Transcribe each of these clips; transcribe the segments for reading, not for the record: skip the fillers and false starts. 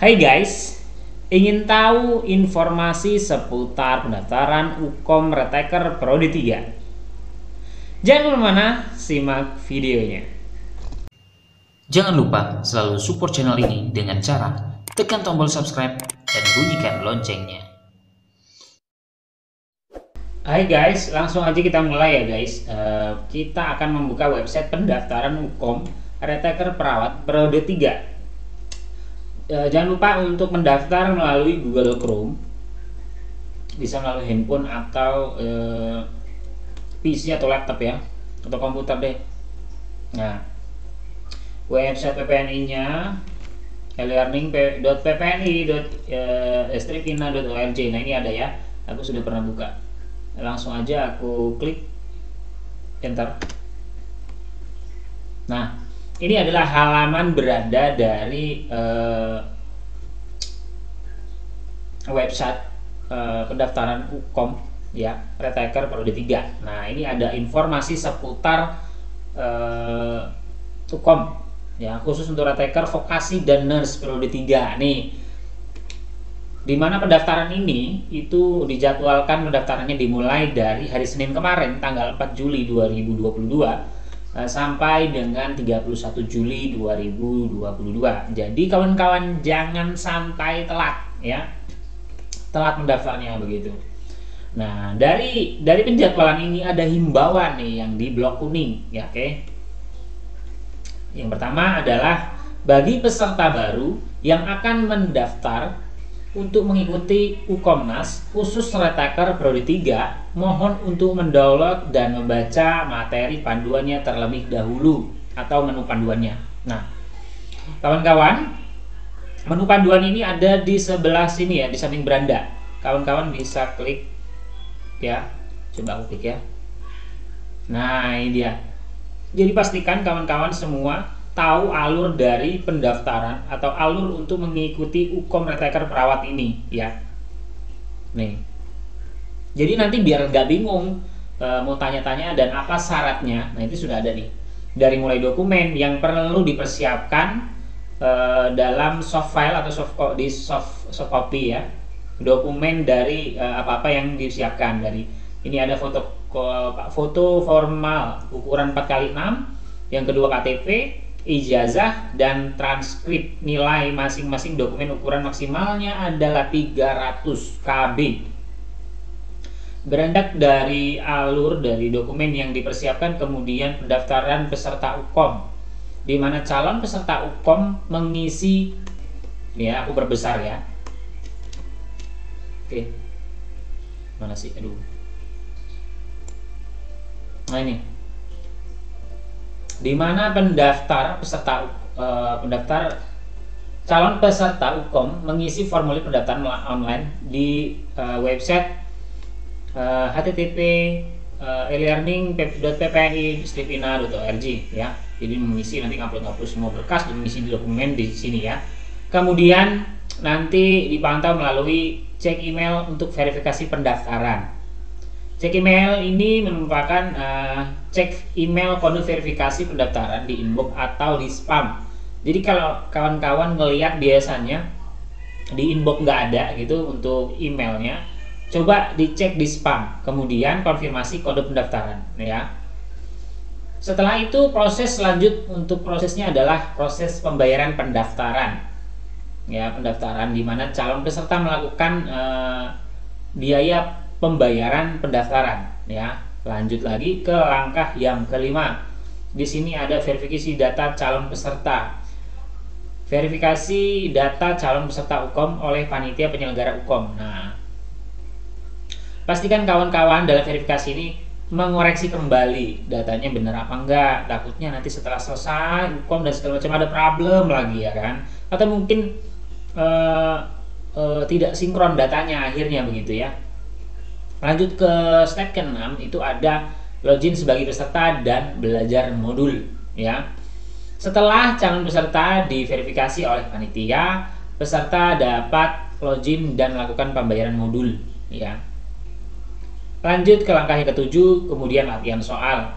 Hai guys, ingin tahu informasi seputar pendaftaran Ukom Reteker Prodi 3? Jangan kemana, simak videonya. Jangan lupa selalu support channel ini dengan cara tekan tombol subscribe dan bunyikan loncengnya. Hai guys, langsung aja kita mulai ya guys. Kita akan membuka website pendaftaran Ukom Reteker Perawat Prodi 3. Jangan lupa untuk mendaftar melalui Google Chrome, bisa melalui handphone atau PC atau laptop ya, atau komputer deh. Nah, website PPNI-nya elearning.ppni.stripina.org. Nah, ini ada ya, aku sudah pernah buka. Langsung aja aku klik enter. Nah, ini adalah halaman beranda dari website pendaftaran Ukom ya, Reteker Prodi 3. Nah, ini ada informasi seputar Ukom ya, khusus untuk Reteker Vokasi dan Nurse Prodi 3 nih. Di mana pendaftaran ini itu dijadwalkan pendaftarannya dimulai dari hari Senin kemarin tanggal 4 Juli 2022 sampai dengan 31 Juli 2022. Jadi kawan-kawan jangan sampai telat ya. Telat mendaftarnya begitu. Nah, dari penjadwalan ini ada himbauan nih yang di blok kuning ya, oke. Yang pertama adalah bagi peserta baru yang akan mendaftar untuk mengikuti Ukomnas khusus Reteker Prodi 3, mohon untuk mendownload dan membaca materi panduannya terlebih dahulu atau menu panduannya. Nah, kawan-kawan, menu panduan ini ada di sebelah sini ya, di samping beranda. Kawan-kawan bisa klik ya, coba aku klik ya. Nah, ini dia. Jadi pastikan kawan-kawan semua tahu alur dari pendaftaran atau alur untuk mengikuti Ukom Reteker Perawat ini ya. Nih, jadi nanti biar nggak bingung mau tanya-tanya dan apa syaratnya, nah itu sudah ada nih. Dari mulai dokumen yang perlu dipersiapkan dalam soft file atau soft copy ya, dokumen dari apa-apa yang disiapkan. Dari ini ada foto formal ukuran 4x6, yang kedua KTP, ijazah, dan transkrip. Nilai masing-masing dokumen ukuran maksimalnya adalah 300 KB. Beranjak dari alur dari dokumen yang dipersiapkan, kemudian pendaftaran peserta Ukom, di mana calon peserta Ukom mengisi ya, aku perbesar ya. Oke, mana sih, aduh. Nah, ini di mana pendaftar calon peserta Ukom mengisi formulir pendaftaran online di website http elearning.ppni.stripina.org ya. Jadi mengisi, nanti upload semua berkas dan mengisi dokumen di sini ya. Kemudian nanti dipantau melalui cek email untuk verifikasi pendaftaran. Cek email ini merupakan cek email kode verifikasi pendaftaran di inbox atau di spam. Jadi kalau kawan-kawan ngelihat biasanya di inbox nggak ada gitu untuk emailnya, coba dicek di spam, kemudian konfirmasi kode pendaftaran ya. Setelah itu proses selanjut untuk prosesnya adalah proses pembayaran pendaftaran ya, pendaftaran di mana calon peserta melakukan biaya pembayaran pendaftaran ya. Lanjut lagi ke langkah yang kelima. Di sini ada verifikasi data calon peserta. Verifikasi data calon peserta Ukom oleh panitia penyelenggara Ukom. Nah, pastikan kawan-kawan dalam verifikasi ini mengoreksi kembali datanya benar apa enggak. Takutnya nanti setelah selesai Ukom dan segala macam ada problem lagi ya kan. Atau mungkin tidak sinkron datanya akhirnya begitu ya. Lanjut ke step ke-6, itu ada login sebagai peserta dan belajar modul ya. Setelah calon peserta diverifikasi oleh panitia, peserta dapat login dan melakukan pembayaran modul ya. Lanjut ke langkah yang ketujuh, kemudian latihan soal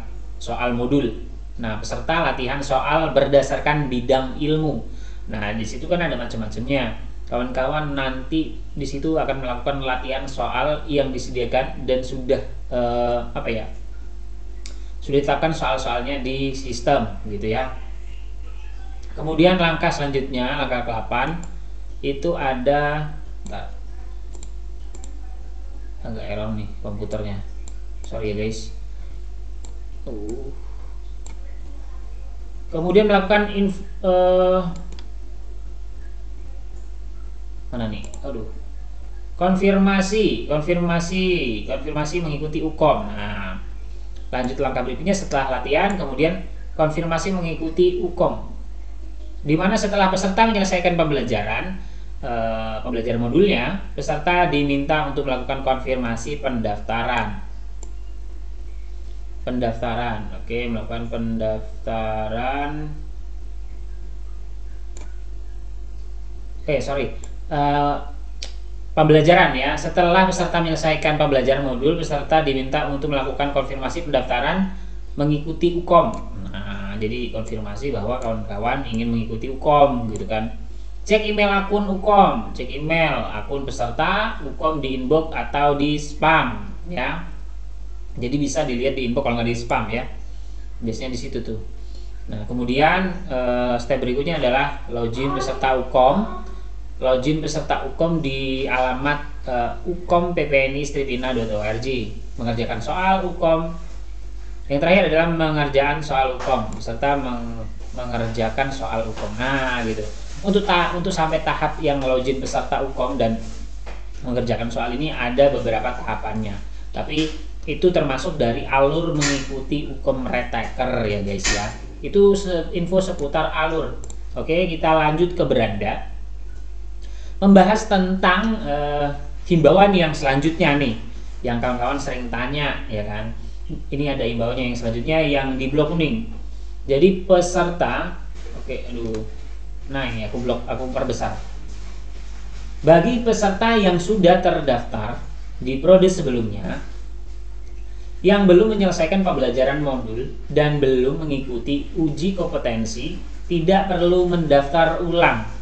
modul. Nah, peserta latihan soal berdasarkan bidang ilmu. Nah, di situ kan ada macam-macamnya. kawan-kawan nanti di situ akan melakukan latihan soal yang disediakan dan sudah sudah ditetapkan soal-soalnya di sistem gitu ya. Kemudian langkah selanjutnya, langkah ke-8 itu ada agak error nih komputernya, sorry ya guys. Kemudian melakukan mana nih, konfirmasi mengikuti UKOM. Nah, lanjut langkah berikutnya setelah latihan, kemudian konfirmasi mengikuti UKOM, di mana setelah peserta menyelesaikan pembelajaran modulnya, peserta diminta untuk melakukan konfirmasi pendaftaran. Oke, melakukan pendaftaran. Pembelajaran ya. Setelah peserta menyelesaikan pembelajaran modul, peserta diminta untuk melakukan konfirmasi pendaftaran mengikuti UKOM. Nah, jadi konfirmasi bahwa kawan-kawan ingin mengikuti UKOM gitu kan. Cek email akun UKOM, cek email akun peserta UKOM di inbox atau di spam ya. Jadi bisa dilihat di inbox kalau nggak di spam ya. Biasanya di situ tuh. Nah, kemudian step berikutnya adalah login peserta UKOM. Login peserta UKOM di alamat ukom.ppni-ina.org. Mengerjakan soal UKOM. Yang terakhir adalah mengerjakan soal UKOM. Peserta mengerjakan soal UKOM. Nah, gitu. Untuk sampai tahap yang login peserta UKOM dan mengerjakan soal ini ada beberapa tahapannya. Tapi itu termasuk dari alur mengikuti UKOM Retaker ya guys ya. Itu info seputar alur. Oke, kita lanjut ke beranda. Membahas tentang himbauan yang selanjutnya nih, yang kawan-kawan sering tanya ya kan. Ini ada himbauannya yang selanjutnya yang di blok kuning. Jadi peserta, nah ini aku perbesar. Bagi peserta yang sudah terdaftar di prode sebelumnya, yang belum menyelesaikan pembelajaran modul dan belum mengikuti uji kompetensi, tidak perlu mendaftar ulang.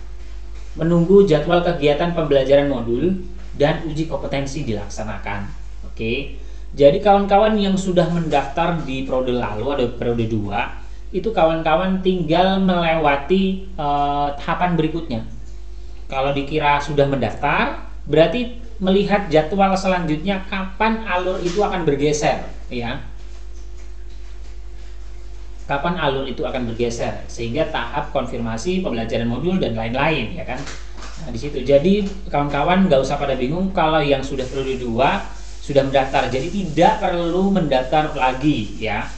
Menunggu jadwal kegiatan pembelajaran modul dan uji kompetensi dilaksanakan. Oke. Jadi kawan-kawan yang sudah mendaftar di prode lalu, ada prode 2, itu kawan-kawan tinggal melewati tahapan berikutnya. Kalau dikira sudah mendaftar, berarti melihat jadwal selanjutnya kapan alur itu akan bergeser, ya. Kapan alur itu akan bergeser, sehingga tahap konfirmasi pembelajaran modul dan lain-lain ya kan. Nah, di situ. Jadi kawan-kawan nggak usah pada bingung kalau yang sudah periode 2 sudah mendaftar. Jadi tidak perlu mendaftar lagi ya.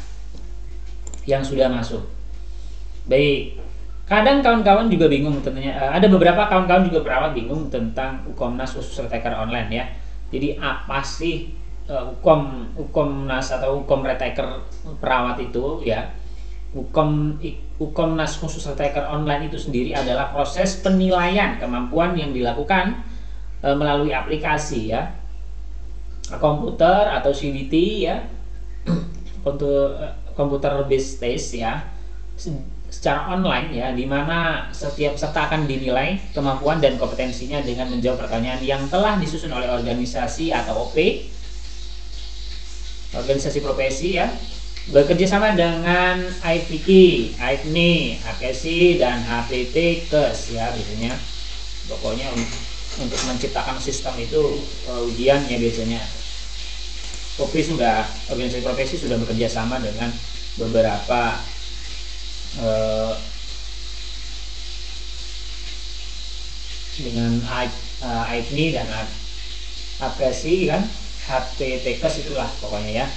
Yang sudah masuk. Baik. Kadang kawan-kawan juga bingung tentunya. Ada beberapa kawan-kawan juga perawat bingung tentang UKOMNAS khusus Retaker online ya. Jadi apa sih UKOMNAS atau UKOM Retaker perawat itu ya? UKOMNAS khusus Retaker online itu sendiri adalah proses penilaian kemampuan yang dilakukan melalui aplikasi ya, komputer atau CBT ya, komputer based test ya, secara online ya, di mana setiap peserta akan dinilai kemampuan dan kompetensinya dengan menjawab pertanyaan yang telah disusun oleh organisasi atau OP, organisasi profesi ya, bekerja sama dengan IPK, IPNI, APSI, dan HPT-KES ya biasanya. Pokoknya untuk menciptakan sistem itu ujian ya biasanya. Organisasi profesi sudah bekerja sama dengan beberapa dengan IPNI dan APSI kan, HPT-KES itulah pokoknya ya.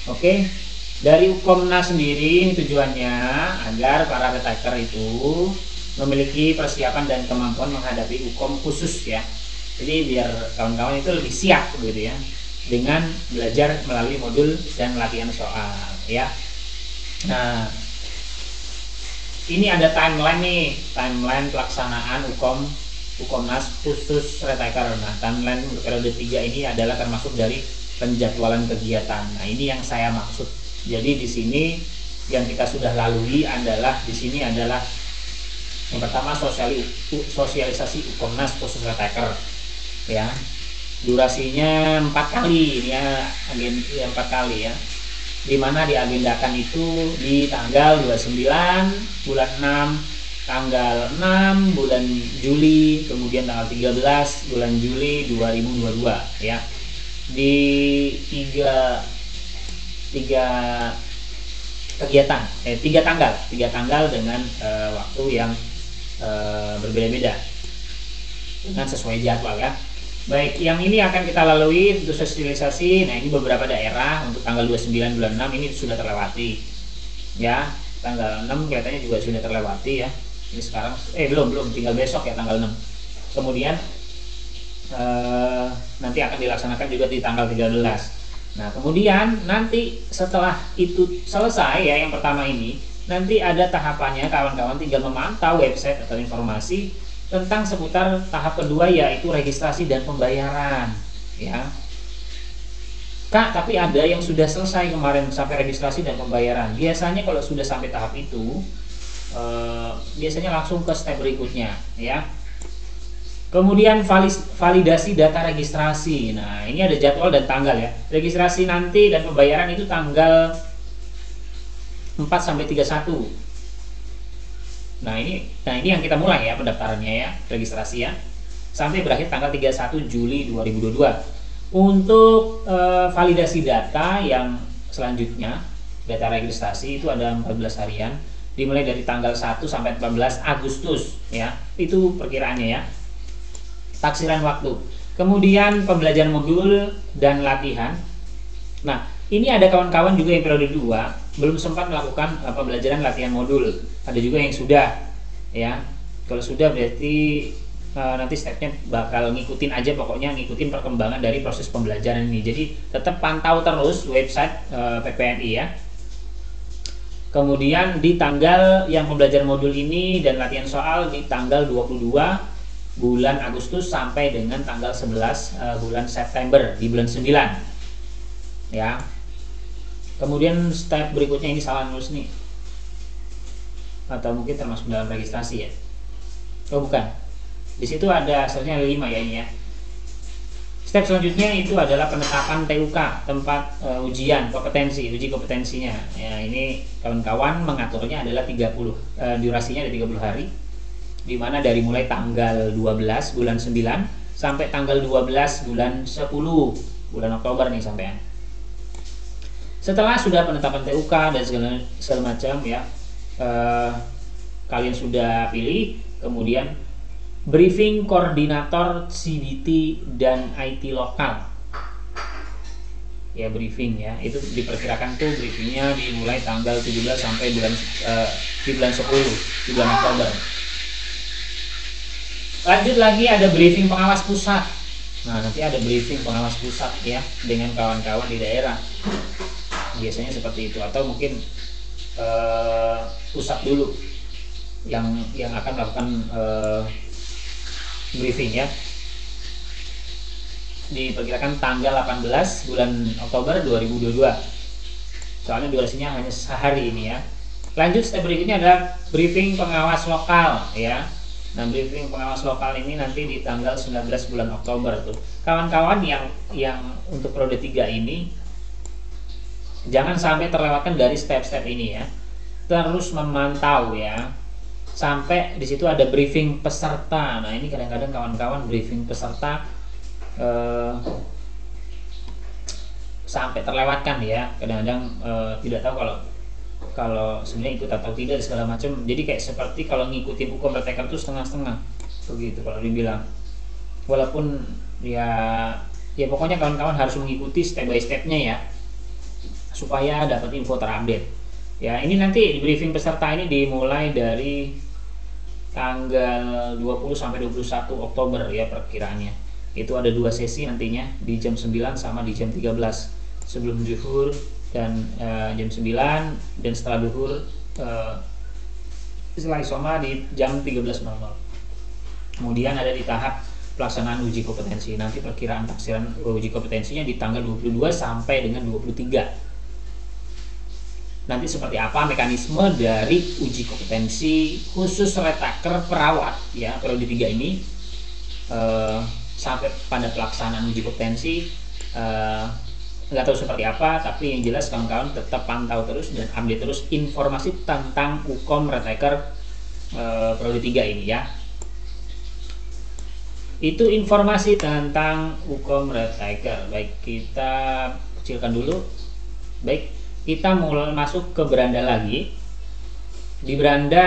Oke. Dari UKOMNAS sendiri tujuannya agar para retaker itu memiliki persiapan dan kemampuan menghadapi UKOM khusus ya. Jadi biar kawan-kawan itu lebih siap gitu ya dengan belajar melalui modul dan latihan soal ya. Nah, ini ada timeline pelaksanaan UKOMNAS khusus Retaker. Nah, timeline untuk periode 3 ini adalah termasuk dari penjadwalan kegiatan. Nah, ini yang saya maksud. Jadi di sini yang kita sudah lalui adalah Yang pertama sosialisasi Ukomnas khusus Retaker ya. Durasinya 4 kali ini ya, 4 kali ya. Dimana diagendakan itu di tanggal 29 bulan 6, tanggal 6 bulan Juli, kemudian tanggal 13 bulan Juli 2022 ya. Di tiga kegiatan, 3 tanggal dengan waktu yang berbeda-beda dengan sesuai jadwal ya. Baik, yang ini akan kita lalui untuk sosialisasi. Nah, ini beberapa daerah untuk tanggal 29 bulan 6 ini sudah terlewati. Ya, tanggal 6 kelihatannya juga sudah terlewati ya. Ini sekarang belum, tinggal besok ya tanggal 6. Kemudian nanti akan dilaksanakan juga di tanggal 13. Nah, kemudian nanti setelah itu selesai ya yang pertama ini, nanti ada tahapannya, kawan-kawan tinggal memantau website atau informasi tentang seputar tahap kedua, yaitu registrasi dan pembayaran ya. Kak, tapi ada yang sudah selesai kemarin sampai registrasi dan pembayaran. Biasanya kalau sudah sampai tahap itu biasanya langsung ke step berikutnya ya. Kemudian validasi data registrasi. Nah, ini ada jadwal dan tanggal ya. Registrasi nanti dan pembayaran itu tanggal 4 sampai 31. Nah ini yang kita mulai ya pendaftarannya ya, registrasi ya, sampai berakhir tanggal 31 Juli 2022. Untuk validasi data yang selanjutnya, data registrasi itu ada 14 harian, dimulai dari tanggal 1 sampai 14 Agustus ya, itu perkiraannya ya, taksiran waktu. Kemudian pembelajaran modul dan latihan. Nah, ini ada kawan-kawan juga yang periode 2 belum sempat melakukan pembelajaran latihan modul. Ada juga yang sudah ya. Kalau sudah berarti nanti stepnya bakal ngikutin aja, pokoknya ngikutin perkembangan dari proses pembelajaran ini. Jadi tetap pantau terus website PPNI ya. Kemudian di tanggal yang pembelajaran modul ini dan latihan soal di tanggal 22 bulan Agustus sampai dengan tanggal 11 bulan September di bulan 9 ya. Kemudian step berikutnya ini salah nulis nih, atau mungkin termasuk dalam registrasi ya. Oh bukan, di situ ada hasilnya 5 ya ini ya. Step selanjutnya itu adalah penetapan TUK, tempat ujian kompetensi, uji kompetensinya ya. Ini kawan-kawan mengaturnya adalah 30 durasinya ada 30 hari, dimana dari mulai tanggal 12 bulan 9 sampai tanggal 12 bulan 10 bulan Oktober nih sampean. Setelah sudah penetapan TUK dan segala macam ya, kalian sudah pilih, kemudian briefing koordinator CBT dan IT lokal ya, briefing ya, itu diperkirakan tuh briefingnya dimulai tanggal 17 sampai di bulan 10 di bulan Oktober. Lanjut lagi ada briefing pengawas pusat. Nah, nanti ada briefing pengawas pusat ya dengan kawan-kawan di daerah. Biasanya seperti itu, atau mungkin pusat dulu yang akan melakukan briefing ya. Diperkirakan tanggal 18 bulan Oktober 2022. Soalnya durasinya hanya sehari ini ya. Lanjut step berikutnya adalah briefing pengawas lokal ya. Nah, briefing pengawas lokal ini nanti di tanggal 19 bulan Oktober tuh. Kawan-kawan yang untuk periode 3 ini jangan sampai terlewatkan dari step-step ini ya. Terus memantau ya. Sampai di situ ada briefing peserta. Nah, ini kadang-kadang kawan-kawan briefing peserta sampai terlewatkan ya. Kadang-kadang tidak tahu kalau sebenarnya ikut atau tidak segala macam. Jadi kayak seperti kalau ngikutin hukum Retaker itu setengah-setengah begitu kalau dibilang. Walaupun ya pokoknya kawan-kawan harus mengikuti step by stepnya ya, supaya dapat info terupdate ya. Ini nanti briefing peserta ini dimulai dari tanggal 20 sampai 21 Oktober ya perkiraannya. Itu ada 2 sesi nantinya di jam 9 sama di jam 13 sebelum zuhur dan jam 9, dan setelah zuhur setelah isoma di jam 13.00. Kemudian ada di tahap pelaksanaan uji kompetensi. Nanti perkiraan taksiran uji kompetensinya di tanggal 22 sampai dengan 23. nanti seperti apa mekanisme dari uji kompetensi khusus retaker perawat ya periode 3 ini sampai pada pelaksanaan uji kompetensi. Nggak tahu seperti apa, tapi yang jelas kawan-kawan tetap pantau terus dan update terus informasi tentang Ukom Retaker periode 3 ini ya. Itu informasi tentang Ukom Retaker. Baik, kita kecilkan dulu. Baik, kita mulai masuk ke beranda lagi. Di beranda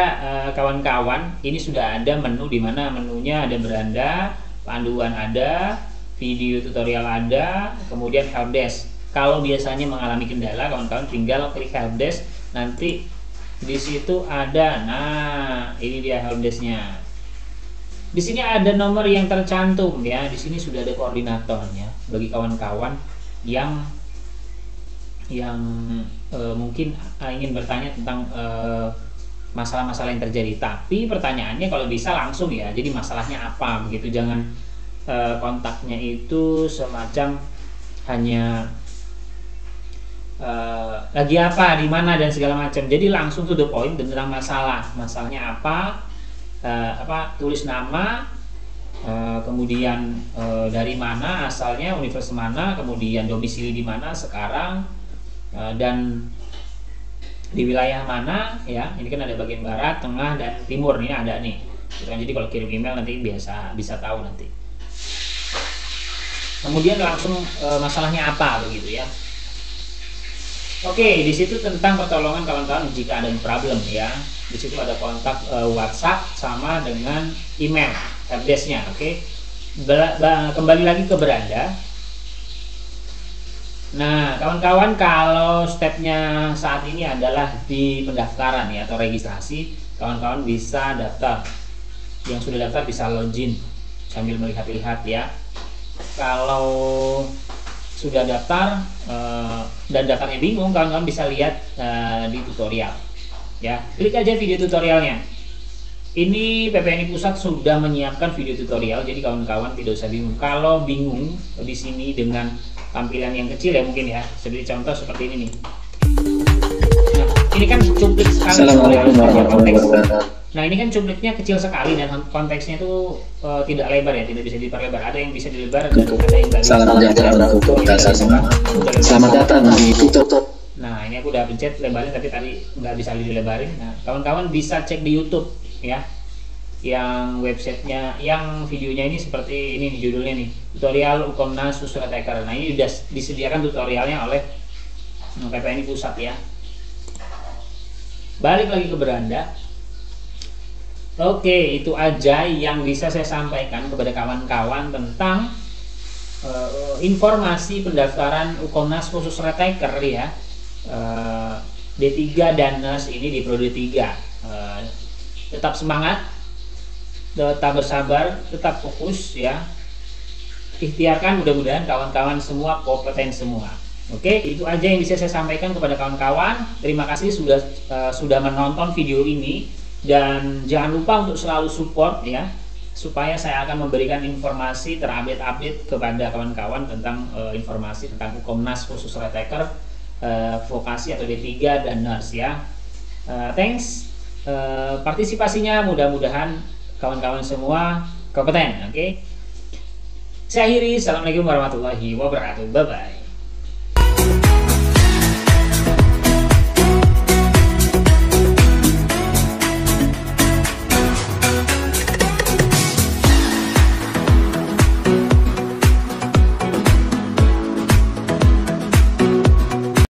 kawan-kawan ini sudah ada menu, di mana menunya ada beranda, panduan ada, video tutorial ada, kemudian helpdesk. Kalau biasanya mengalami kendala, kawan-kawan tinggal klik helpdesk, nanti di situ ada, nah ini dia helpdesknya. Di sini ada nomor yang tercantum ya. Di sini sudah ada koordinatornya bagi kawan-kawan yang mungkin ingin bertanya tentang masalah-masalah yang terjadi. Tapi pertanyaannya kalau bisa langsung ya. Jadi masalahnya apa begitu, jangan kontaknya itu semacam hanya lagi apa, di mana dan segala macam. Jadi langsung to the point tentang masalahnya apa, tulis nama, kemudian dari mana asalnya, universitas mana, kemudian domisili di mana sekarang, dan di wilayah mana ya. Ini kan ada bagian barat, tengah, dan timur, ini ada nih. Jadi kalau kirim email nanti bisa tahu nanti. Kemudian langsung masalahnya apa begitu ya. Oke, di situ tentang pertolongan kawan-kawan jika ada problem ya. Di situ ada kontak WhatsApp sama dengan email helpdesk-nya. Oke. Kembali lagi ke beranda. Nah, kawan-kawan, kalau stepnya saat ini adalah di pendaftaran ya atau registrasi, kawan-kawan bisa daftar. Yang sudah daftar bisa login sambil melihat-lihat ya. Kalau sudah daftar dan daftarnya bingung, kawan-kawan bisa lihat di tutorial ya. Klik aja video tutorialnya. Ini PPNI Pusat sudah menyiapkan video tutorial, jadi kawan-kawan tidak usah bingung. Kalau bingung di sini dengan tampilan yang kecil ya mungkin ya, seperti contoh seperti ini nih. Nah, ini kan cuplik sekali. Assalamualaikum warahmatullahi wabarakatuh. Nah, ini kan cupliknya kecil sekali dan konteksnya itu tidak lebar ya, tidak bisa diperlebar. Ada yang bisa dilebar dan ada yang nggak bisa. Salam sejahtera untuk kita semua. Selamat datang di tutor. Nah, ini aku udah pencet lebarin tapi tadi nggak bisa dilebarin. Nah, kawan-kawan bisa cek di YouTube ya. Yang websitenya, yang videonya ini seperti ini nih, judulnya nih, tutorial Ukomnas Khusus Retaker. Nah, ini sudah disediakan tutorialnya oleh PPNI Pusat ya. Balik lagi ke beranda. Oke, itu aja yang bisa saya sampaikan kepada kawan-kawan tentang informasi pendaftaran Ukomnas Khusus Retaker ya. D3 dan NURS ini di periode 3. Tetap semangat, tetap bersabar, tetap fokus ya. Ikhtiarkan, mudah-mudahan kawan-kawan semua kompeten semua. Oke, itu aja yang bisa saya sampaikan kepada kawan-kawan. Terima kasih sudah menonton video ini, dan jangan lupa untuk selalu support ya, supaya saya akan memberikan informasi terupdate kepada kawan-kawan tentang informasi tentang Ukomnas Khusus Retaker vokasi atau D3 dan NURS ya. Thanks partisipasinya, mudah-mudahan kawan-kawan semua kompeten. Oke. Saya akhiri, assalamualaikum warahmatullahi wabarakatuh. Bye bye.